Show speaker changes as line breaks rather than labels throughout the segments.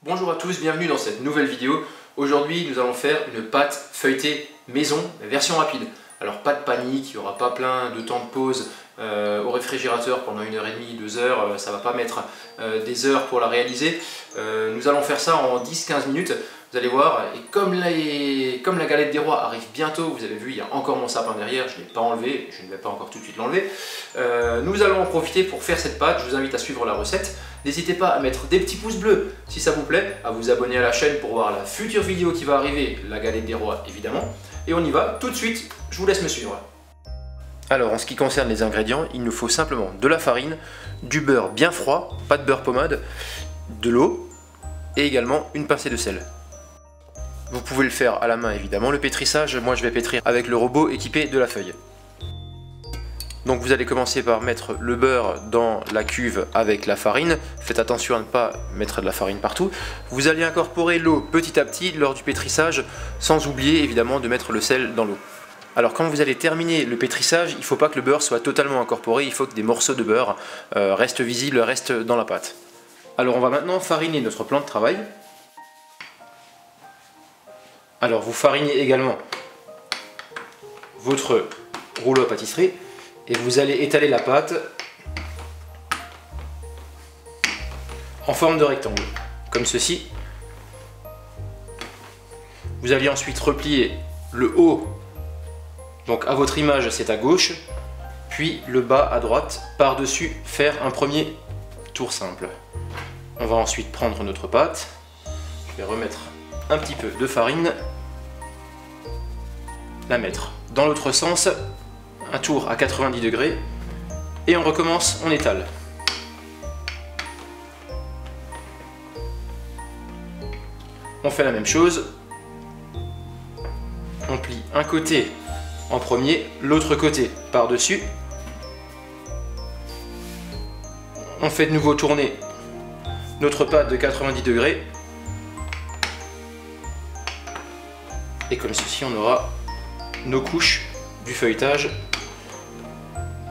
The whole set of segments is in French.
Bonjour à tous, bienvenue dans cette nouvelle vidéo. Aujourd'hui nous allons faire une pâte feuilletée maison, version rapide. Alors pas de panique, il n'y aura pas plein de temps de pause au réfrigérateur pendant 1h30, 2 heures, ça ne va pas mettre des heures pour la réaliser. Nous allons faire ça en 10-15 minutes, vous allez voir. Et comme la galette des rois arrive bientôt, vous avez vu il y a encore mon sapin derrière, je ne l'ai pas enlevé, je ne vais pas encore tout de suite l'enlever. Nous allons en profiter pour faire cette pâte, je vous invite à suivre la recette. N'hésitez pas à mettre des petits pouces bleus si ça vous plaît, à vous abonner à la chaîne pour voir la future vidéo qui va arriver, la galette des rois évidemment. Et on y va tout de suite, je vous laisse me suivre. Alors en ce qui concerne les ingrédients, il nous faut simplement de la farine, du beurre bien froid, pas de beurre pommade, de l'eau et également une pincée de sel. Vous pouvez le faire à la main évidemment, le pétrissage, moi je vais pétrir avec le robot équipé de la feuille. Donc vous allez commencer par mettre le beurre dans la cuve avec la farine. Faites attention à ne pas mettre de la farine partout. Vous allez incorporer l'eau petit à petit lors du pétrissage, sans oublier évidemment de mettre le sel dans l'eau. Alors quand vous allez terminer le pétrissage, il ne faut pas que le beurre soit totalement incorporé, il faut que des morceaux de beurre restent visibles, restent dans la pâte. Alors on va maintenant fariner notre plan de travail. Alors vous farinez également votre rouleau à pâtisserie. Et vous allez étaler la pâte en forme de rectangle, comme ceci. Vous allez ensuite replier le haut, donc à votre image c'est à gauche, puis le bas à droite, par-dessus faire un premier tour simple. On va ensuite prendre notre pâte, je vais remettre un petit peu de farine, la mettre dans l'autre sens, un tour à 90 degrés et on recommence, on étale. On fait la même chose, on plie un côté en premier, l'autre côté par-dessus. On fait de nouveau tourner notre pâte de 90 degrés et comme ceci on aura nos couches du feuilletage.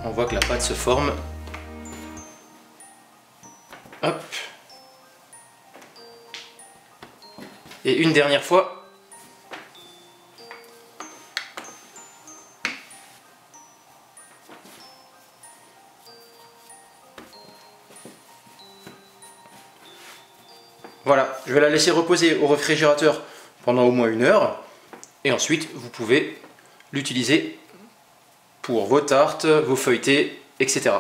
On voit que la pâte se forme. Hop. Et une dernière fois. Voilà, je vais la laisser reposer au réfrigérateur pendant au moins 1 heure. Et ensuite, vous pouvez l'utiliser pour vos tartes, vos feuilletés, etc.